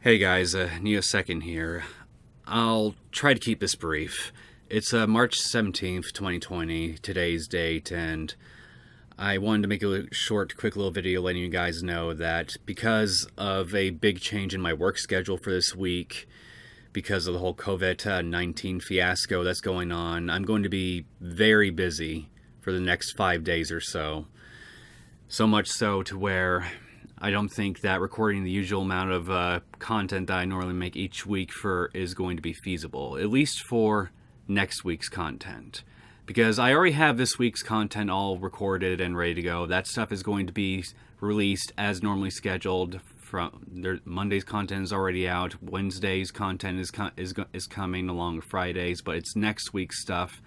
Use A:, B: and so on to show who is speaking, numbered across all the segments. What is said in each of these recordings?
A: Hey guys, Neosekken here. I'll try to keep this brief. It's March 17th, 2020, today's date, and I wanted to make a short, quick little video letting you guys know that because of a big change in my work schedule for this week, because of the whole COVID-19 fiasco that's going on, I'm going to be very busy for the next 5 days or so. So much so to where I don't think that recording the usual amount of content that I normally make each week is going to be feasible, at least for next week's content. Because I already have this week's content all recorded and ready to go. That stuff is going to be released as normally scheduled. Monday's content is already out. Wednesday's content is coming along with Fridays, but it's next week's stuff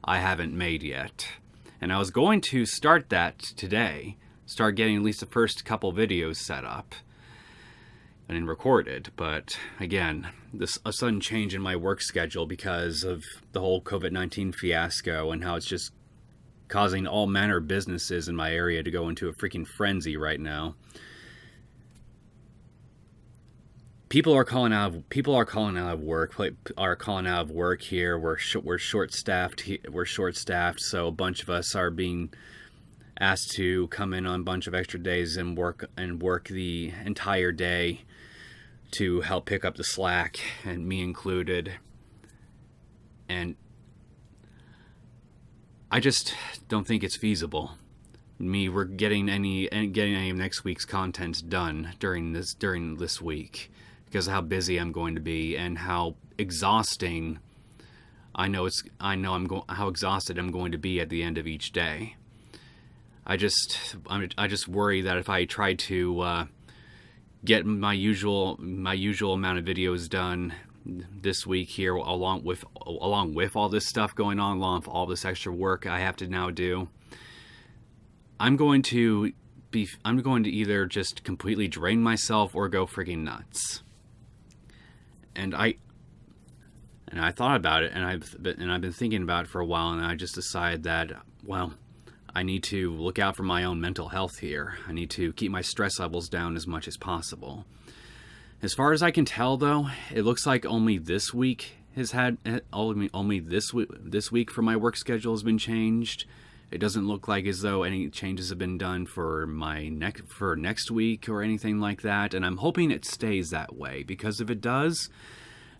A: I haven't made yet. And I was going to start that today. Start getting at least the first couple videos set up and recorded, but again, a sudden change in my work schedule because of the whole COVID-19 fiasco and how it's just causing all manner of businesses in my area to go into a freaking frenzy right now. People are calling out of work here. We're short-staffed. So a bunch of us are being asked to come in on a bunch of extra days and work the entire day to help pick up the slack, and me included. And I just don't think it's feasible. We're getting any of next week's content done during this week because of how busy I'm going to be and how exhausting how exhausted I'm going to be at the end of each day. I just worry that if I try to get my usual amount of videos done this week here, along with all this stuff going on, along with all this extra work I have to now do, I'm going to either just completely drain myself or go freaking nuts. And I thought about it, and I've been thinking about it for a while, and I just decided that, well, I need to look out for my own mental health here. I need to keep my stress levels down as much as possible. As far as I can tell, though, it looks like only this week this week for my work schedule has been changed. It doesn't look like as though any changes have been done for next week or anything like that. And I'm hoping it stays that way, because if it does,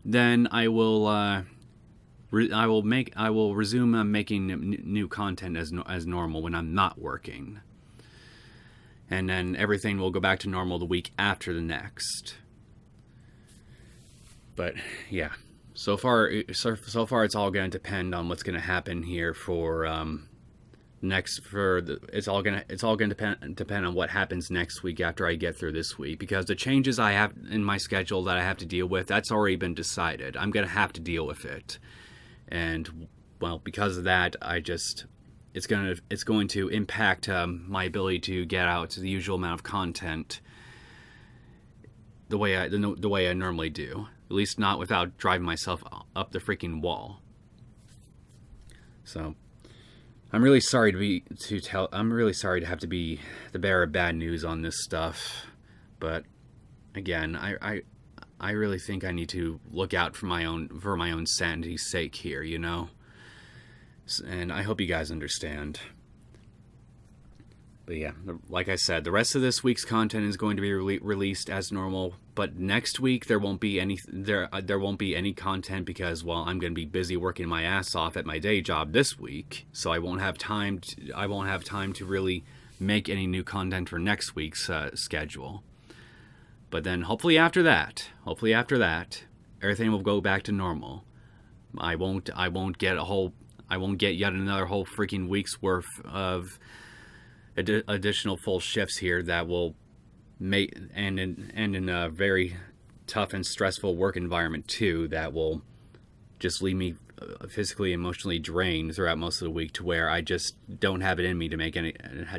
A: then I will resume making new content as normal when I'm not working, and then everything will go back to normal the week after the next. But yeah, so far it's all going to depend on what's going to happen here it's all going to depend on what happens next week after I get through this week, because the changes I have in my schedule that I have to deal with, that's already been decided. I'm going to have to deal with it. And, well, because of that, it's going to impact my ability to get out the usual amount of content the way I normally do. At least not without driving myself up the freaking wall. So, I'm really sorry to have to be the bearer of bad news on this stuff. But again, I really think I need to look out for my own sanity's sake here, you know? And I hope you guys understand. But yeah, like I said, the rest of this week's content is going to be released as normal, but next week there won't be any content because, well, I'm going to be busy working my ass off at my day job this week, so I won't have time to really make any new content for next week's schedule. But then hopefully after that, everything will go back to normal. I won't get yet another whole freaking week's worth of additional full shifts here that will end in a very tough and stressful work environment too, that will just leave me physically, emotionally drained throughout most of the week, to where I just don't have it in me to make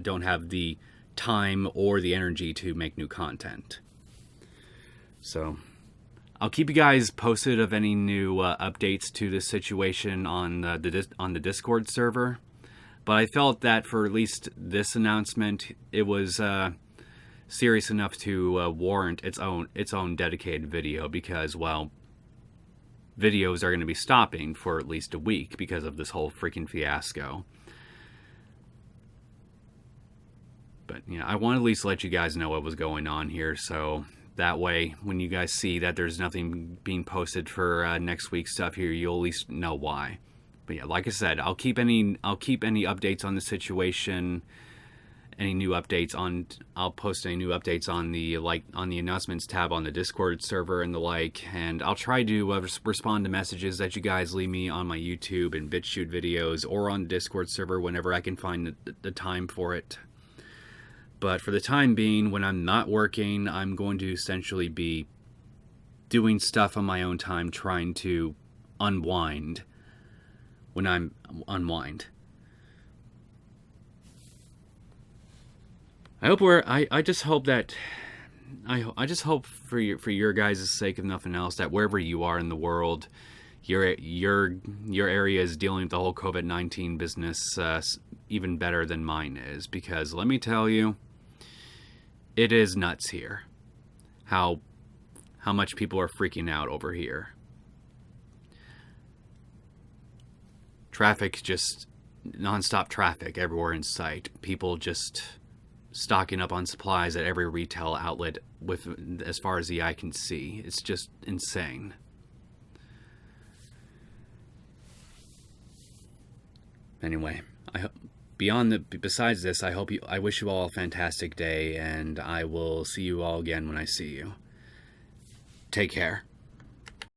A: don't have the time or the energy to make new content. So I'll keep you guys posted of any new updates to this situation on the Discord server. But I felt that for at least this announcement, it was serious enough to warrant its own dedicated video, because, well, videos are going to be stopping for at least a week because of this whole freaking fiasco. But, you know, I want to at least let you guys know what was going on here, so that way, when you guys see that there's nothing being posted for next week's stuff here, you'll at least know why. But yeah, like I said, I'll keep any updates on the situation, any new updates on. I'll post any new updates on the announcements tab on the Discord server and the like, and I'll try to respond to messages that you guys leave me on my YouTube and BitChute videos or on the Discord server whenever I can find the time for it. But for the time being, when I'm not working, I'm going to essentially be doing stuff on my own time, trying to unwind when I'm unwind. I just hope that I just hope for your guys' sake, if nothing else, that wherever you are in the world, your area is dealing with the whole COVID-19 business even better than mine is, because let me tell you, it is nuts here how much people are freaking out over here. Traffic, just non-stop traffic everywhere in sight. People just stocking up on supplies at every retail outlet with as far as the eye can see. It's just insane. Anyway, besides this, I wish you all a fantastic day, and I will see you all again when I see you. Take care.